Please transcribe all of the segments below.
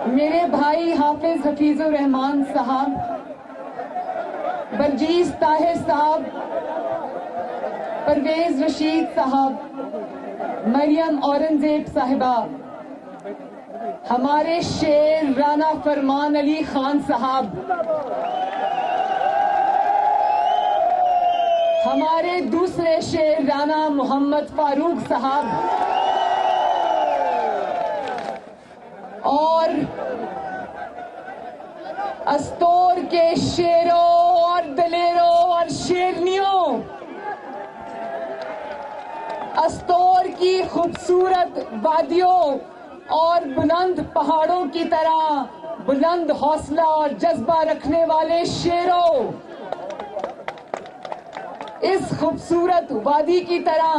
میرے بھائی حافظ حفیظ الرحمان صاحب، برجیز طاہر صاحب، پرویز رشید صاحب، مریم اورنگزیب صاحبہ، ہمارے شیر رانا فرمان علی خان صاحب، ہمارے دوسرے شیر رانا محمد فاروق صاحب، اور استور کے شیروں اور دلیروں اور شیرنیوں، استور کی خوبصورت وادیوں اور بلند پہاڑوں کی طرح بلند حوصلہ اور جذبہ رکھنے والے شیروں، اس خوبصورت وادی کی طرح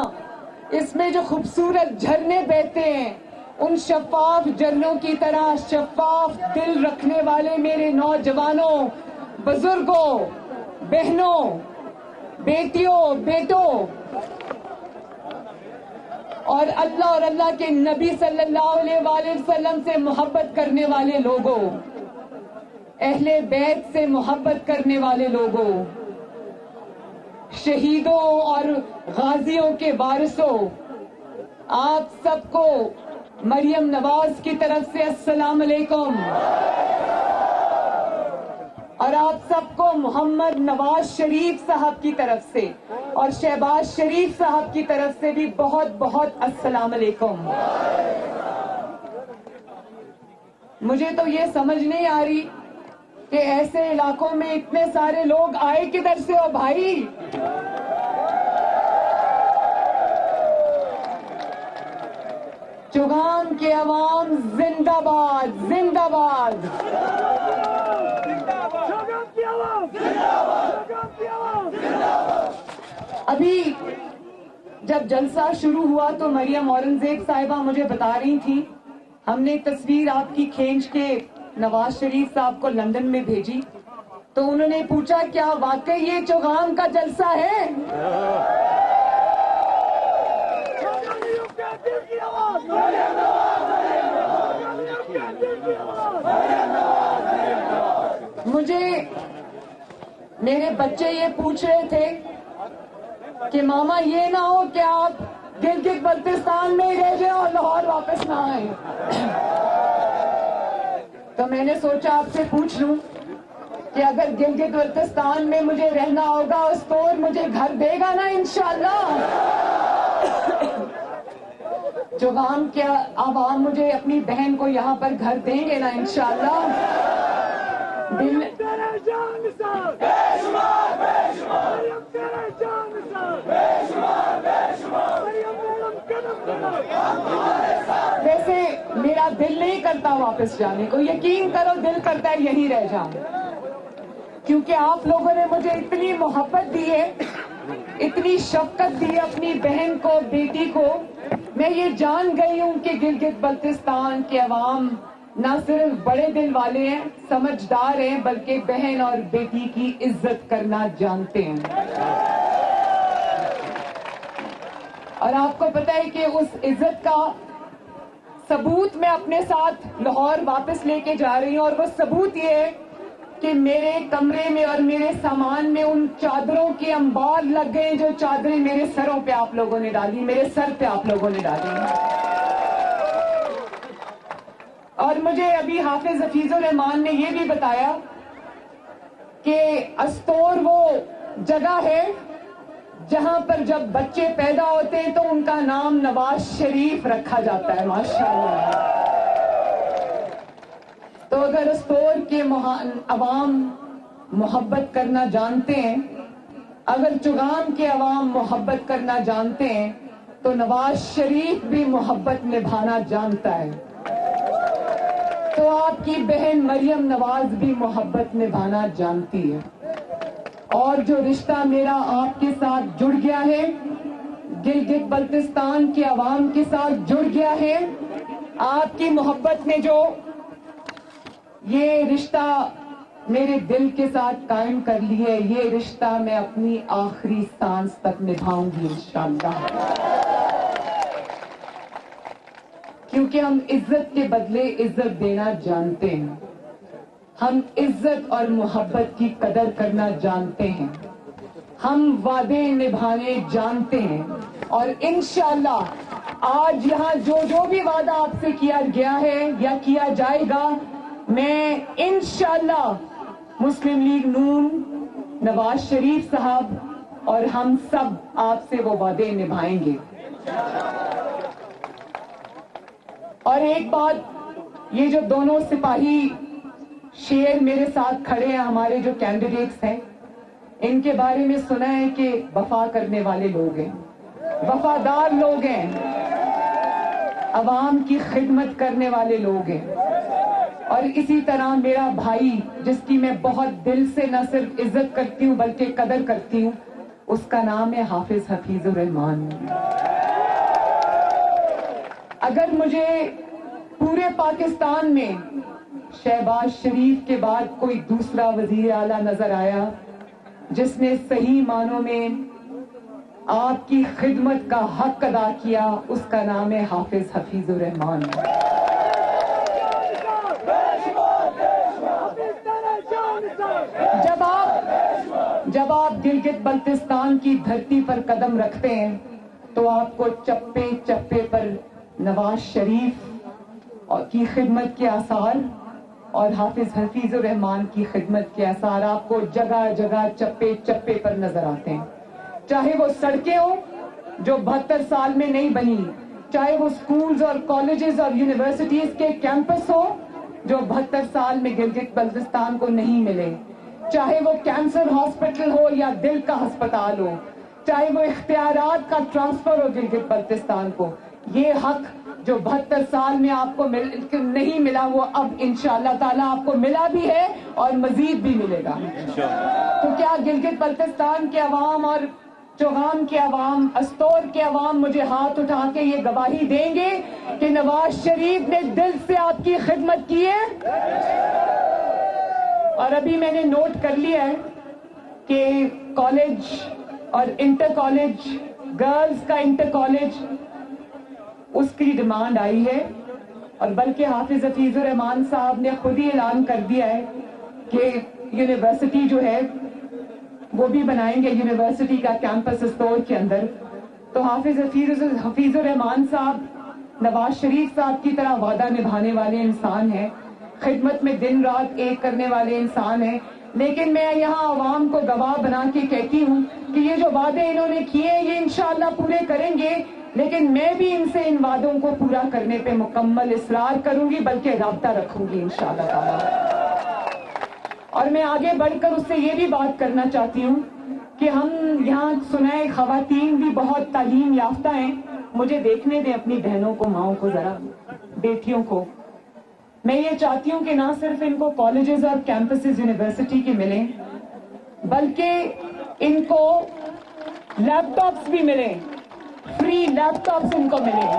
اس میں جو خوبصورت جھرنے بہتے ہیں، ان شفاف جھرنوں کی طرح شفاف دل رکھنے والے میرے نوجوانوں، بزرگوں، بہنوں، بیٹیوں، بیٹوں، اور اللہ کے نبی صلی اللہ علیہ وآلہ وسلم سے محبت کرنے والے لوگوں، اہل بیت سے محبت کرنے والے لوگوں، شہیدوں اور غازیوں کے وارثوں، آپ سب کو مریم نواز کی طرف سے السلام علیکم، اور آپ سب کو محمد نواز شریف صاحب کی طرف سے اور شہباز شریف صاحب کی طرف سے بھی بہت بہت السلام علیکم۔ مجھے تو یہ سمجھ نہیں آ رہی کہ ایسے علاقوں میں اتنے سارے لوگ آئے کدھر سے ہو بھائی؟ چوگام کے عوام زندہ باد، زندہ باد۔ ابھی جب جلسہ شروع ہوا تو مریم اورنگزیب صاحبہ مجھے بتا رہی تھی، ہم نے تصویر آپ کی کھینچ کے نواز شریف صاحب کو لندن میں بھیجی، تو انہوں نے پوچھا کیا واقعی یہ چوگام کا جلسہ ہے؟ مجھے میرے بچے یہ پوچھ رہے تھے کہ ماما یہ نہ ہو کہ آپ گلگت بلتستان میں ہی رہ جائیں اور لاہور واپس نہ آئیں۔ تو میں نے سوچا آپ سے پوچھ لوں کہ اگر گلگت بلتستان میں مجھے رہنا ہوگا، استور مجھے گھر دے گا نا انشاءاللہ؟ چوگام کے عوام مجھے اپنی بہن کو یہاں پر گھر دیں گے نا انشاءاللہ؟ ویسے میرا دل نہیں کرتا واپس جانے کو، یقین کرو دل کرتا ہے یہیں رہ جاؤں، کیونکہ آپ لوگوں نے مجھے اتنی محبت دی ہے، اتنی شفقت دی ہے اپنی بہن کو، بیٹی کو۔ میں یہ جان گئی ہوں کہ گلگت بلتستان کے عوام نہ صرف بڑے دل والے ہیں، سمجھدار ہیں، بلکہ بہن اور بیٹی کی عزت کرنا جانتے ہیں۔ اور آپ کو پتہ ہے کہ اس عزت کا ثبوت میں اپنے ساتھ لاہور واپس لے کے جا رہی ہوں، اور وہ ثبوت یہ ہے کہ میرے کمرے میں اور میرے سامان میں ان چادروں کے انبار لگ گئے جو چادریں میرے سروں پہ آپ لوگوں نے ڈالی، میرے سر پہ آپ لوگوں نے ڈالی۔ اور مجھے ابھی حافظ حفیظ الرحمان نے یہ بھی بتایا کہ استور وہ جگہ ہے جہاں پر جب بچے پیدا ہوتے ہیں تو ان کا نام نواز شریف رکھا جاتا ہے، ماشاءاللہ۔ تو اگر استور کے عوام محبت کرنا جانتے ہیں، اگر چوگام کے عوام محبت کرنا جانتے ہیں، تو نواز شریف بھی محبت نبھانا جانتا ہے، تو آپ کی بہن مریم نواز بھی محبت نبھانا جانتی ہے۔ اور جو رشتہ میرا آپ کے ساتھ جڑ گیا ہے، گلگت بلتستان کے عوام کے ساتھ جڑ گیا ہے، آپ کی محبت نے جو یہ رشتہ میرے دل کے ساتھ قائم کر لی ہے، یہ رشتہ میں اپنی آخری سانس تک نبھاؤں گی انشاءاللہ۔ کیونکہ ہم عزت کے بدلے عزت دینا جانتے ہیں، ہم عزت اور محبت کی قدر کرنا جانتے ہیں، ہم وعدے نبھانے جانتے ہیں، اور انشاءاللہ آج یہاں جو بھی وعدہ آپ سے کیا گیا ہے یا کیا جائے گا، میں انشاءاللہ مسلم لیگ نون، نواز شریف صاحب اور ہم سب آپ سے وہ وعدے نبھائیں گے۔ اور ایک بات، یہ جو دونوں سپاہی شیر میرے ساتھ کھڑے ہیں، ہمارے جو کینڈیڈیٹس ہیں، ان کے بارے میں سنا ہے کہ وفا کرنے والے لوگ ہیں، وفادار لوگ ہیں، عوام کی خدمت کرنے والے لوگ ہیں۔ اور اسی طرح میرا بھائی، جس کی میں بہت دل سے نہ صرف عزت کرتی ہوں بلکہ قدر کرتی ہوں، اس کا نام ہے حافظ حفیظ الرحمان۔ اگر مجھے پورے پاکستان میں شہباز شریف کے بعد کوئی دوسرا وزیر اعلیٰ نظر آیا جس نے صحیح معنوں میں آپ کی خدمت کا حق ادا کیا، اس کا نام ہے حافظ حفیظ الرحمان۔ جب آپ گلگت بلتستان کی دھرتی پر قدم رکھتے ہیں تو آپ کو چپے چپے پر نواز شریف کی خدمت کے آثار اور حافظ حفیظ الرحمان کی خدمت کے آثار آپ کو جگہ جگہ چپے چپے پر نظر آتے ہیں، چاہے وہ سڑکیں ہوں جو 72 سال میں نہیں بنی، چاہے وہ سکولز اور کالجز اور یونیورسٹیز کے کیمپس ہو جو 72 سال میں گلگت بلتستان کو نہیں ملے، چاہے وہ کینسر ہاسپٹل ہو یا دل کا ہسپتال ہو، چاہے وہ اختیارات کا ٹرانسفر ہو گلگت بلتستان کو، یہ حق جو 72 سال میں آپ کو نہیں ملا، وہ اب انشاءاللہ تعالیٰ آپ کو ملا بھی ہے اور مزید بھی ملے گا۔ تو کیا گلگت بلتستان کے عوام اور چوغام کے عوام، استور کے عوام مجھے ہاتھ اٹھا کے یہ گواہی دیں گے کہ نواز شریف نے دل سے آپ کی خدمت کی ہے؟ اور ابھی میں نے نوٹ کر لیا ہے کہ کالج اور انٹر کالج، گرلز کا انٹر کالج، اس کی ڈیمانڈ آئی ہے، اور بلکہ حافظ حفیظ الرحمان صاحب نے خود ہی اعلان کر دیا ہے کہ یونیورسٹی جو ہے وہ بھی بنائیں گے، یونیورسٹی کا کیمپس استور کے اندر۔ تو حافظ حفیظ الرحمان صاحب نواز شریف صاحب کی طرح وعدہ نبھانے والے انسان ہیں، خدمت میں دن رات ایک کرنے والے انسان ہیں، لیکن میں یہاں عوام کو گواہ بنا کے کہتی ہوں کہ یہ جو وعدے انہوں نے کیے یہ انشاءاللہ پورے کریں گے، لیکن میں بھی ان سے ان وعدوں کو پورا کرنے پہ مکمل اصرار کروں گی، بلکہ رابطہ رکھوں گی انشاءاللہ تعالی۔ اور میں آگے بڑھ کر اس سے یہ بھی بات کرنا چاہتی ہوں کہ ہم یہاں سنائے خواتین بھی بہت تعلیم یافتہ ہیں، مجھے دیکھنے دیں اپنی بہنوں کو، ماؤں کو، ذرا بیٹیوں کو۔ میں یہ چاہتی ہوں کہ نہ صرف ان کو کالجز اور کیمپسز یونیورسٹی کے ملیں، بلکہ ان کو لیپ ٹاپس بھی ملیں، فری لیپ ٹاپس ان کو ملیں،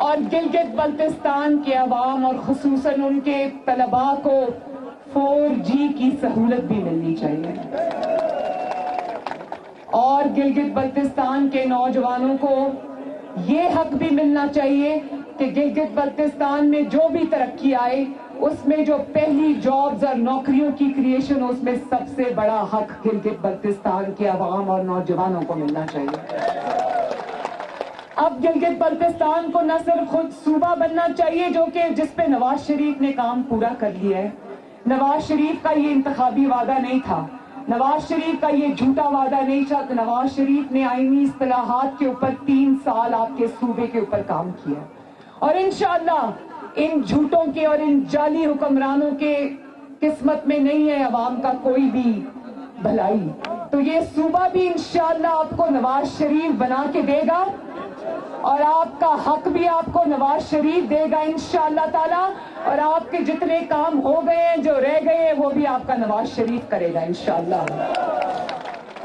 اور گلگت بلتستان کے عوام اور خصوصاً ان کے طلباء کو 4G کی سہولت بھی ملنی چاہیے، اور گلگت بلتستان کے نوجوانوں کو یہ حق بھی ملنا چاہیے کہ گلگت بلتستان میں جو بھی ترقی آئے اس میں جو پہلی جابز اور نوکریوں کی کریشن ہو، اس میں سب سے بڑا حق گلگت بلتستان کے عوام اور نوجوانوں کو ملنا چاہیے۔ اب گلگت بلتستان کو نہ صرف خود صوبہ بننا چاہیے جس پہ نواز شریف نے کام پورا کر لیا ہے، نواز شریف کا یہ انتخابی وعدہ نہیں تھا، نواز شریف کا یہ جھوٹا وعدہ نہیں تھا، نواز شریف نے آئینی اصطلاحات کے اوپر 3 سال آپ کے صوبے کے اوپر کام کیا، اور انشاءاللہ ان جھوٹوں کے اور ان جعلی حکمرانوں کے قسمت میں نہیں ہے عوام کا کوئی بھی بھلائی، تو یہ صوبہ بھی انشاءاللہ آپ کو نواز شریف بنا کے دے گا، اور آپ کا حق بھی آپ کو نواز شریف دے گا انشاءاللہ تعالی، اور آپ کے جتنے کام ہو گئے ہیں، جو رہ گئے ہیں، وہ بھی آپ کا نواز شریف کرے گا انشاءاللہ۔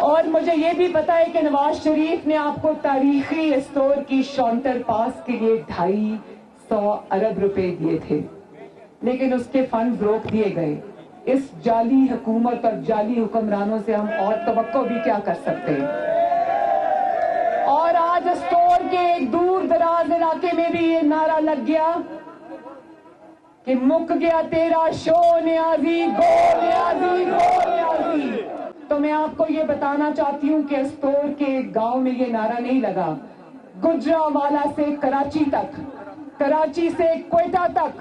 اور مجھے یہ بھی پتا ہے کہ نواز شریف نے آپ کو تاریخی استور کی شونٹر پاس کے لیے 250 ارب روپے دیے تھے، لیکن اس کے فنڈز روک دیے گئے۔ اس جعلی حکومت اور جعلی حکمرانوں سے ہم اور توقع بھی کیا کر سکتے ہیں؟ اور آج استور کے ایک دور دراز علاقے میں بھی یہ نعرہ لگ گیا کہ مک گیا تیرا شو نیازی، گو نیازی، گو نیازی. تو میں آپ کو یہ بتانا چاہتی ہوں کہ استور کے گاؤں میں یہ نعرہ نہیں لگا. گجرانوالہ سے کراچی تک، کراچی سے کوئٹہ تک،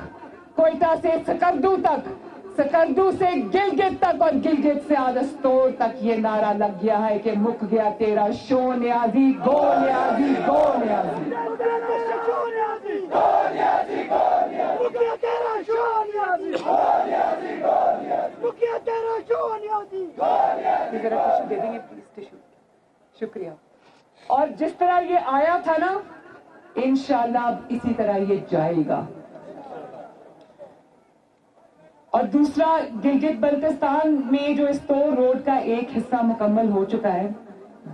کوئٹہ سے سکردو تک، سکردو سے گلگت تک، اور گلگت سے آج استور تک یہ نعرہ لگ گیا ہے کہ مک گیا تیرا شو نیازی، گو نیازی، گو نیازی. ذرا ٹشو دے دیں گے پلیز، ٹشو. شکریہ. اور جس طرح یہ آیا تھا نا، انشاءاللہ اب اسی طرح یہ جائے گا. اور دوسرا، گلگت بلتستان میں جو استور روڈ کا ایک حصہ مکمل ہو چکا ہے،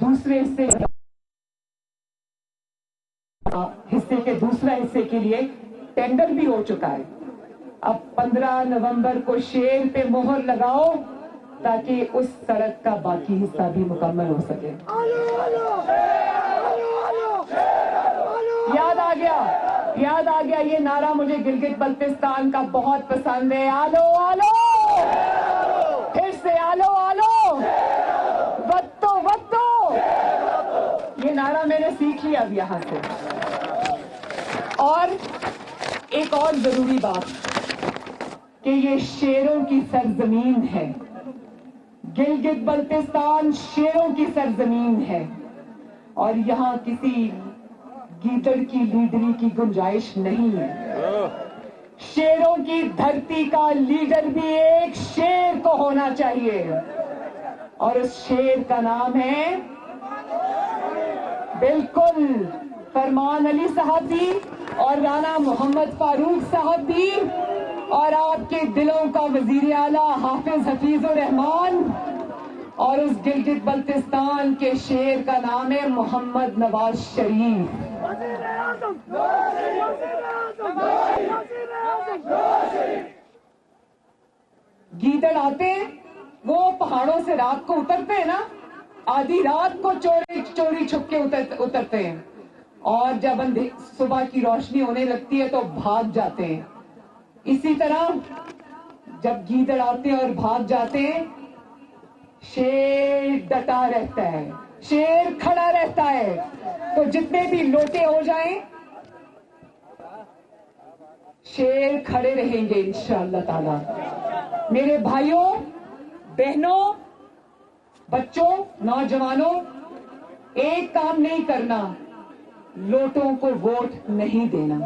دوسرے حصے کے دوسرا حصے کے لیے ٹینڈر بھی ہو چکا ہے. اب 15 نومبر کو شیر پہ مہر لگاؤ تاکہ اس سڑک کا باقی حصہ بھی مکمل ہو سکے. یاد آ گیا یہ نعرہ مجھے گلگت بلتستان کا بہت پسند ہے. آلو آلو، پھر سے آلو آلو، وطو وطو. یہ نعرہ میں نے سیکھ لیا اب یہاں سے. اور ایک اور ضروری بات کہ یہ شیروں کی سرزمین ہے. گلگت بلتستان شیروں کی سرزمین ہے، اور یہاں کسی گیدڑ کی لیڈری کی گنجائش نہیں ہے. شیروں کی دھرتی کا لیڈر بھی ایک شیر کو ہونا چاہیے، اور اس شیر کا نام ہے بالکل فرمان علی صاحب بھی، اور رانا محمد فاروق صاحب بھی، اور آپ کے دلوں کا وزیر اعلیٰ حافظ حفیظ الرحمان. اور اس گلگت بلتستان کے شیر کا نام ہے محمد نواز شریف. گیدڑ آتے ہیں، وہ پہاڑوں سے رات کو اترتے ہیں نا، آدھی رات کو چوری چھپ کے اترتے ہیں، اور جب صبح کی روشنی ہونے لگتی ہے تو بھاگ جاتے ہیں. اسی طرح جب گیدڑ آتے ہیں اور بھاگ جاتے ہیں، شیر ڈٹا رہتا ہے، شیر کھڑا رہتا ہے. تو جتنے بھی لوٹے ہو جائیں، شیر کھڑے رہیں گے انشاءاللہ تعالی. میرے بھائیوں، بہنوں، بچوں، نوجوانوں، ایک کام نہیں کرنا، لوٹوں کو ووٹ نہیں دینا،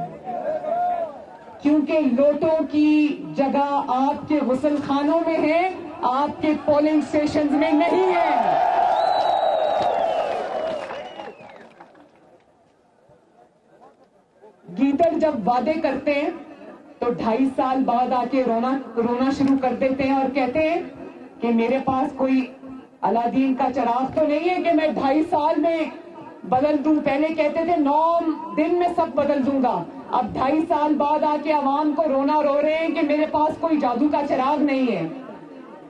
کیونکہ لوٹوں کی جگہ آپ کے غسل خانوں میں ہے، آپ کے پولنگ اسٹیشنز میں نہیں ہے. گیدڑ جب وعدے کرتے ہیں تو 2.5 سال بعد آ کے رونا شروع کر دیتے ہیں اور کہتے ہیں کہ میرے پاس کوئی الادین کا چراغ تو نہیں ہے کہ میں 2.5 سال میں بدل دوں. پہلے کہتے تھے 9 دن میں سب بدل دوں گا، اب 2.5 سال بعد آ کے عوام کو رو رہے ہیں کہ میرے پاس کوئی جادو کا چراغ نہیں ہے.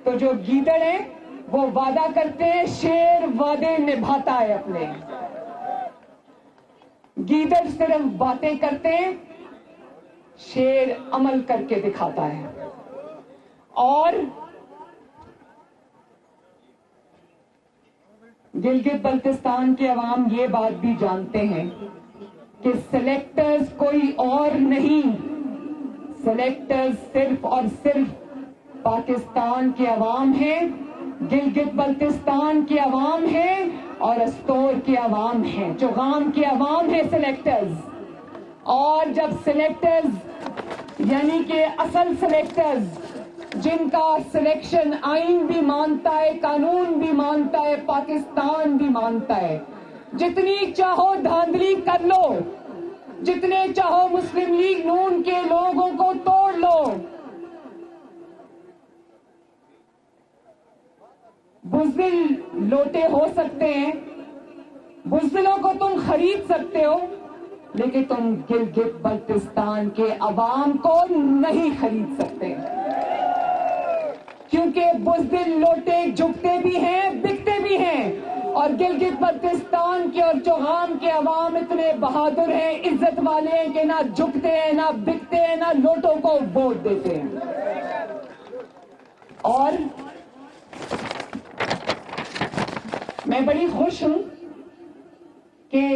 تو جو گیدڑ ہیں وہ وعدہ کرتے ہیں، شیر وعدے نبھاتا ہے اپنے. گیدڑ صرف باتیں کرتے ہیں، شیر عمل کر کے دکھاتا ہے. اور گلگت بلتستان کے عوام یہ بات بھی جانتے ہیں کہ سلیکٹرز کوئی اور نہیں، سلیکٹرز صرف اور صرف پاکستان کے عوام ہیں، گلگت بلتستان کے عوام ہیں، اور استور کے عوام ہیں، چوغام کے عوام ہیں سلیکٹرز. اور جب سلیکٹرز یعنی کہ اصل سلیکٹرز جن کا سلیکشن آئین بھی مانتا ہے، قانون بھی مانتا ہے، پاکستان بھی مانتا ہے، جتنی چاہو دھاندلی کر لو، جتنے چاہو مسلم لیگ نون کے لوگوں کو توڑ لو، بزدل لوٹے ہو سکتے ہیں، بزدلوں کو تم خرید سکتے ہو، لیکن تم گلگت بلتستان کے عوام کو نہیں خرید سکتے، کیونکہ بزدل لوٹے جھکتے بھی ہیں، بکتے بھی ہیں، اور گلگت بلتستان کے اور چوہان کے عوام اتنے بہادر ہیں، عزت والے ہیں کہ نہ جھکتے ہیں، نہ بکتے ہیں، نہ نوٹوں کو ووٹ دیتے ہیں۔ اور میں بڑی خوش ہوں کہ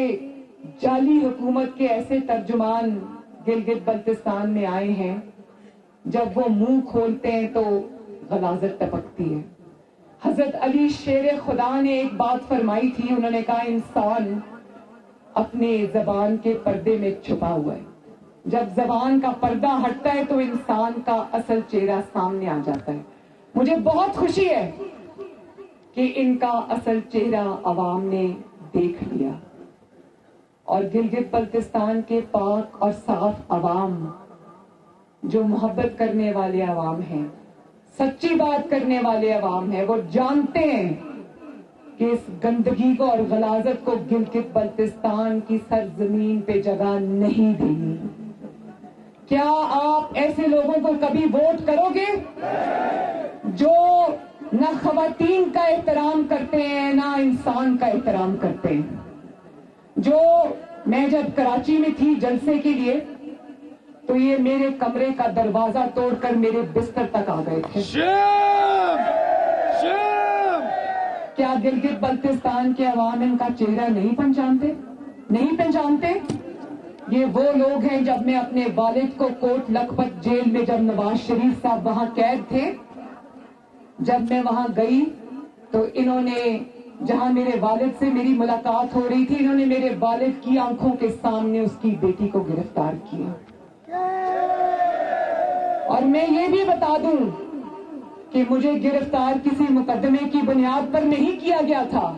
جعلی حکومت کے ایسے ترجمان گلگت بلتستان میں آئے ہیں، جب وہ منہ کھولتے ہیں تو غلاظت ٹپکتی ہے۔ حضرت علی شیر خدا نے ایک بات فرمائی تھی، انہوں نے کہا انسان اپنے زبان کے پردے میں چھپا ہوا ہے، جب زبان کا پردہ ہٹتا ہے تو انسان کا اصل چہرہ سامنے آ جاتا ہے۔ مجھے بہت خوشی ہے کہ ان کا اصل چہرہ عوام نے دیکھ لیا، اور گلگت بلتستان کے پاک اور صاف عوام جو محبت کرنے والے عوام ہیں، سچی بات کرنے والے عوام ہیں، وہ جانتے ہیں کہ اس گندگی کو اور غلاظت کو گلگت بلتستان کی سرزمین پہ جگہ نہیں دینی۔ کیا آپ ایسے لوگوں کو کبھی ووٹ کرو گے جو نہ خواتین کا احترام کرتے ہیں، نہ انسان کا احترام کرتے ہیں؟ جو میں جب کراچی میں تھی جلسے کے لیے تو یہ میرے کمرے کا دروازہ توڑ کر میرے بستر تک آ گئے تھے۔ کیا گلگت بلتستان کے عوام ان کا چہرہ نہیں پہچانتے؟ نہیں پہچانتے؟ یہ وہ لوگ ہیں، جب میں اپنے والد کو کوٹ لکھپت جیل میں، جب نواز شریف صاحب وہاں قید تھے، جب میں وہاں گئی تو انہوں نے، جہاں میرے والد سے میری ملاقات ہو رہی تھی، انہوں نے میرے والد کی آنکھوں کے سامنے اس کی بیٹی کو گرفتار کیا۔ اور میں یہ بھی بتا دوں کہ مجھے گرفتار کسی مقدمے کی بنیاد پر نہیں کیا گیا تھا،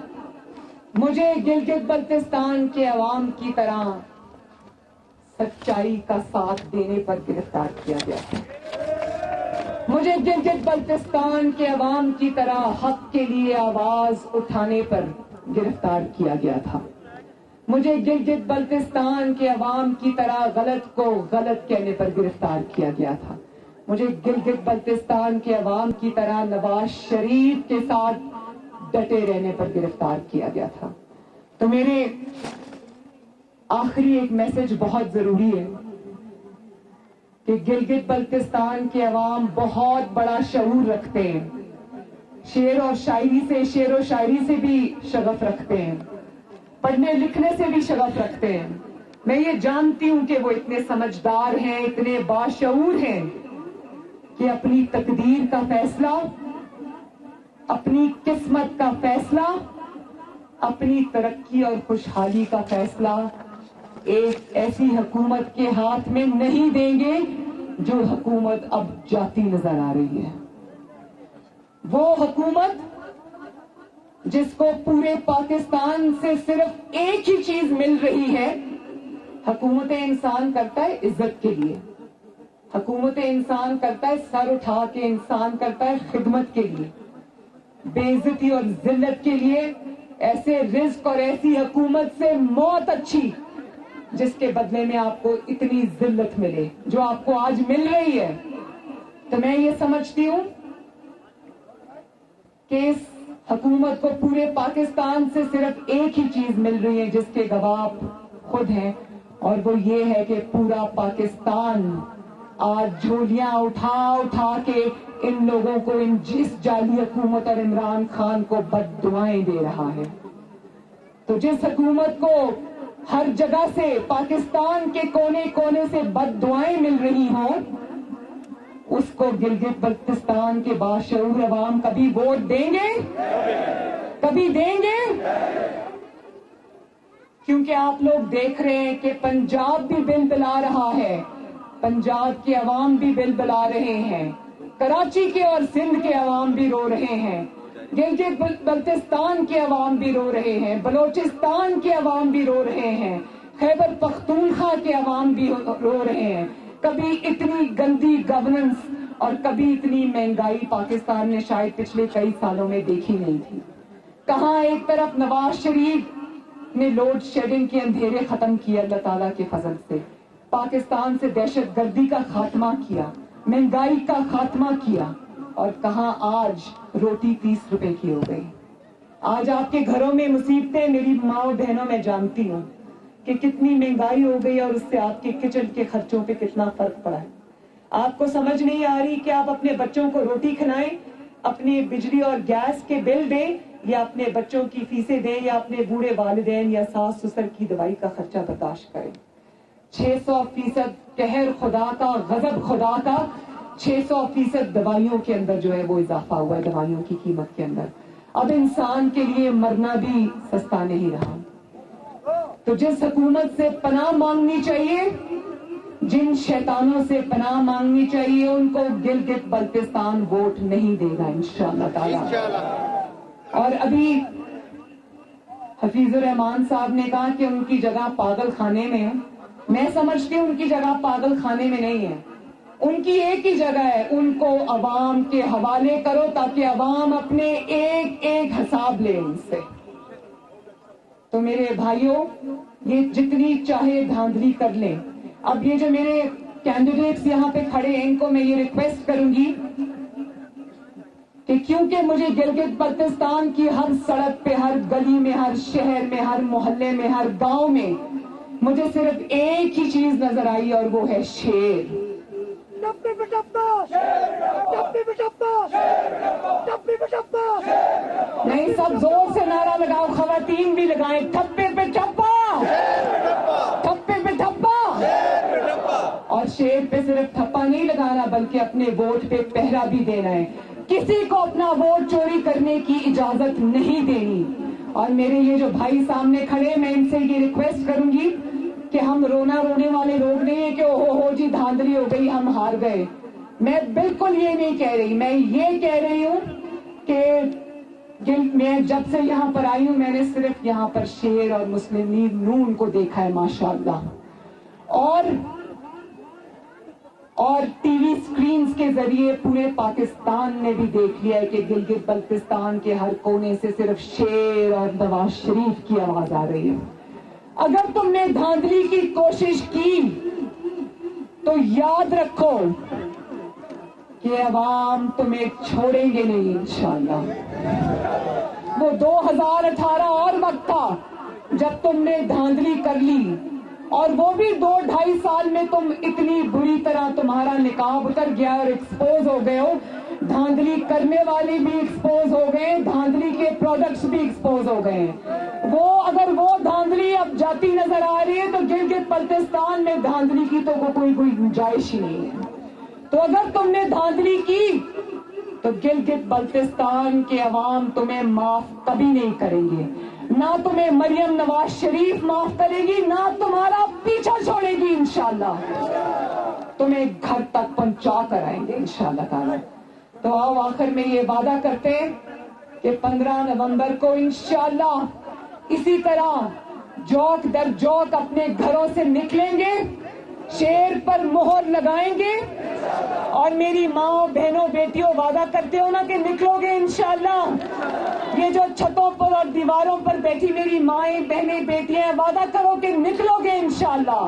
مجھے گلگت بلتستان کے عوام کی طرح سچائی کا ساتھ دینے پر گرفتار کیا گیا تھا۔ مجھے گلگت بلتستان کے عوام کی طرح حق کے لیے آواز اٹھانے پر گرفتار کیا گیا تھا۔ مجھے گلگت بلتستان کے عوام کی طرح غلط کو غلط کہنے پر گرفتار کیا گیا تھا۔ مجھے گلگت بلتستان کے عوام کی طرح نواز شریف کے ساتھ ڈٹے رہنے پر گرفتار کیا گیا تھا۔ تو میرے آخری ایک میسج بہت ضروری ہے کہ گلگت بلتستان کے عوام بہت بڑا شعور رکھتے ہیں، شعر و شاعری سے بھی شغف رکھتے ہیں، پڑھنے لکھنے سے بھی شغف رکھتے ہیں۔ میں یہ جانتی ہوں کہ وہ اتنے سمجھدار ہیں، اتنے باشعور ہیں کہ اپنی تقدیر کا فیصلہ، اپنی قسمت کا فیصلہ، اپنی ترقی اور خوشحالی کا فیصلہ ایک ایسی حکومت کے ہاتھ میں نہیں دیں گے جو حکومت اب جاتی نظر آ رہی ہے۔ وہ حکومت جس کو پورے پاکستان سے صرف ایک ہی چیز مل رہی ہے، حکومت انسان کرتا ہے عزت کے لیے، حکومت انسان کرتا ہے سر اٹھا کے، انسان کرتا ہے خدمت کے لیے، بے عزتی اور ذلت کے لیے ایسے رزق اور ایسی حکومت سے موت اچھی جس کے بدلے میں آپ کو اتنی ذلت ملے جو آپ کو آج مل رہی ہے۔ تو میں یہ سمجھتی ہوں کہ اس حکومت کو پورے پاکستان سے صرف ایک ہی چیز مل رہی ہے جس کے گواہ آپ خود ہیں، اور وہ یہ ہے کہ پورا پاکستان آج جھولیاں اٹھا اٹھا کے ان لوگوں کو، جس جعلی حکومت اور عمران خان کو بد دعائیں دے رہا ہے۔ تو جس حکومت کو ہر جگہ سے، پاکستان کے کونے کونے سے بد دعائیں مل رہی ہوں، اس کو گلگت بلتستان کے باشعور عوام کبھی ووٹ دیں گے؟ کبھی دیں گے؟ کیونکہ آپ لوگ دیکھ رہے ہیں کہ پنجاب بھی بل بلا رہا ہے، پنجاب کے عوام بھی بل بلا رہے ہیں، کراچی کے اور سندھ کے عوام بھی رو رہے ہیں، گلگت بلتستان کے عوام بھی رو رہے ہیں، بلوچستان کے عوام بھی رو رہے ہیں، خیبر پختونخوا کے عوام بھی رو رہے ہیں۔ کبھی اتنی گندی گورننس اور کبھی اتنی مہنگائی پاکستان نے شاید پچھلے کئی سالوں میں دیکھی نہیں تھی۔ کہاں ایک طرف نواز شریف نے لوڈ شیڈنگ کے اندھیرے ختم کیے اللہ تعالیٰ کے فضل سے، پاکستان سے دہشت گردی کا خاتمہ کیا، مہنگائی کا خاتمہ کیا، اور کہاں آج روٹی 30 روپے کی ہو گئی۔ آج آپ کے گھروں میں مصیبتیں میری ماں بہنوں میں جانتی ہوں کہ کتنی مہنگائی ہو گئی اور اس سے آپ کے کچن کے خرچوں پہ کتنا فرق پڑا ہے. آپ کو سمجھ نہیں آ رہی کہ آپ اپنے بچوں کو روٹی کھلائیں, اپنے بجلی اور گیس کے بل دیں, یا اپنے بچوں کی فیسیں دیں, یا اپنے بوڑھے والدین یا ساس سسر کی دوائی کا خرچہ برداشت کریں. 600% قہر خدا کا, غضب خدا کا, 600% دوائیوں کے اندر جو ہے وہ اضافہ ہوا ہے, دوائیوں کی قیمت کے اندر. اب انسان کے لیے مرنا بھی سستا نہیں رہا. تو جس حکومت سے پناہ مانگنی چاہیے, جن شیطانوں سے پناہ مانگنی چاہیے, ان کو گلگت بلتستان ووٹ نہیں دے گا انشاءاللہ تعالی. اور ابھی حفیظ الرحمان صاحب نے کہا کہ ان کی جگہ پاگل خانے میں ہے. میں سمجھتی ہوں ان کی جگہ پاگل خانے میں نہیں ہے, ان کی ایک ہی جگہ ہے. ان کو عوام کے حوالے کرو تاکہ عوام اپنے ایک ایک حساب لے ان سے. تو میرے بھائیوں, یہ جتنی چاہے دھاندلی کر لیں. اب یہ جو میرے کینڈیڈیٹس یہاں پہ کھڑے ہیں, ان کو میں یہ ریکویسٹ کروں گی کہ کیونکہ مجھے گلگت بلتستان کی ہر سڑک پہ, ہر گلی میں, ہر شہر میں, ہر محلے میں, ہر گاؤں میں مجھے صرف ایک ہی چیز نظر آئی, اور وہ ہے شیر. نہیں, سب زور سے نعرہ لگاؤ, خواتین بھی لگائیں, ٹھپے پہ ٹھپا, ٹھپے پہ ٹھپا. اور شیر پہ صرف ٹھپا نہیں لگانا بلکہ اپنے ووٹ پہ پہرا بھی دینا ہے. کسی کو اپنا ووٹ چوری کرنے کی اجازت نہیں دینی. اور میرے یہ جو بھائی سامنے کھڑے, میں ان سے یہ ریکویسٹ کروں گی کہ ہم رونے والے لوگ نہیں ہیں کہ ہو جی دھاندلی ہو گئی, ہم ہار گئے. میں بالکل یہ نہیں کہہ رہی. میں یہ کہہ رہی ہوں کہ میں جب سے یہاں پر آئی ہوں, میں نے صرف یہاں پر شیر اور مسلم لیگ نون کو دیکھا ہے ماشاءاللہ. اور ٹی وی سکرینز کے ذریعے پورے پاکستان نے بھی دیکھ لیا ہے کہ گلگت بلتستان کے ہر کونے سے صرف شیر اور نواز شریف کی آواز آ رہی ہے. اگر تم نے دھاندلی کی کوشش کی تو یاد رکھو کہ عوام تمہیں چھوڑیں گے نہیں انشاءاللہ. وہ 2018 اور وقت تھا جب تم نے دھاندلی کر لی, اور وہ بھی 2-2.5 سال میں تم اتنی بری طرح تمہارا نقاب اتر گیا اور ایکسپوز ہو گئے ہو. دھاندلی کرنے والے بھی ایکسپوز ہو گئے, دھاندلی کے پروڈکٹس بھی ایکسپوز ہو گئے ہیں. اگر وہ دھاندلی اب جاتی نظر آ رہی ہے تو گلگت بلتستان میں دھاندلی کی تو کوئی گنجائش ہی نہیں ہے. تو اگر تم نے دھاندلی کی تو گلگت بلتستان کے عوام تمہیں معاف کبھی نہیں کریں گے. نہ تمہیں مریم نواز شریف معاف کرے گی, نہ تمہارا پیچھا چھوڑے گی انشاءاللہ. تمہیں گھر تک پہنچا کر آئیں گے انشاءاللہ تعالی. تو آؤ آخر میں یہ وعدہ کرتے ہیں کہ 15 نومبر کو انشاءاللہ اسی طرح جوک در جوک اپنے گھروں سے نکلیں گے, شیر پر مہر لگائیں گے. اور میری ماں بہنوں بیٹیوں وعدہ کرتے ہو نا کہ نکلو گے انشاءاللہ. یہ جو چھتوں پر اور دیواروں پر بیٹھی میری مائیں بہنیں بیٹیاں, وعدہ کرو کہ نکلو گے انشاءاللہ.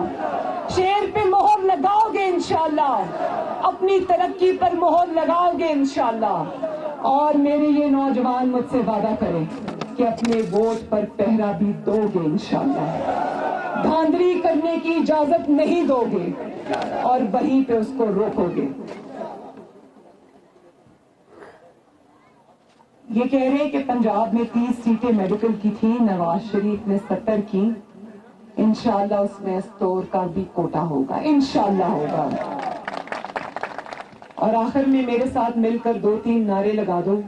شیر پہ مہر لگاؤ گے انشاءاللہ, اپنی ترقی پر مہر لگاؤ گے انشاءاللہ. اور میرے یہ نوجوان مجھ سے وعدہ کریں کہ اپنے ووٹ پر پہرا بھی دو گے انشاءاللہ. دھاندلی کرنے کی اجازت نہیں دو گے اور وہیں پہ اس کو روکو گے. یہ کہہ رہے ہیں کہ پنجاب میں 30 سیٹیں میڈیکل کی تھی, نواز شریف نے 70 کی. انشاءاللہ اس میں اسٹور کا بھی کوٹا ہوگا, انشاءاللہ ہوگا. اور آخر میں میرے ساتھ مل کر 2-3 نعرے لگا دو.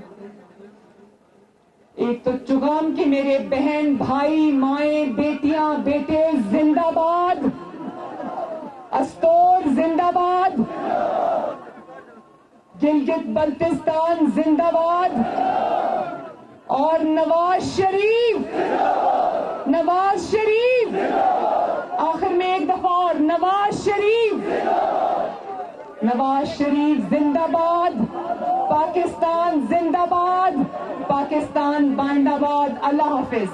ایک تو چگام کی میرے بہن بھائی مائیں بیٹیاں بیٹے زندہ باد, اسٹور زندہ باد, گلگت بلتستان زندہ باد, اور نواز شریف, نواز شریف, آخر میں ایک دفعہ اور نواز شریف, نواز شریف زندہ باد, پاکستان زندہ باد, پاکستان بائنڈ آباد. اللہ حافظ.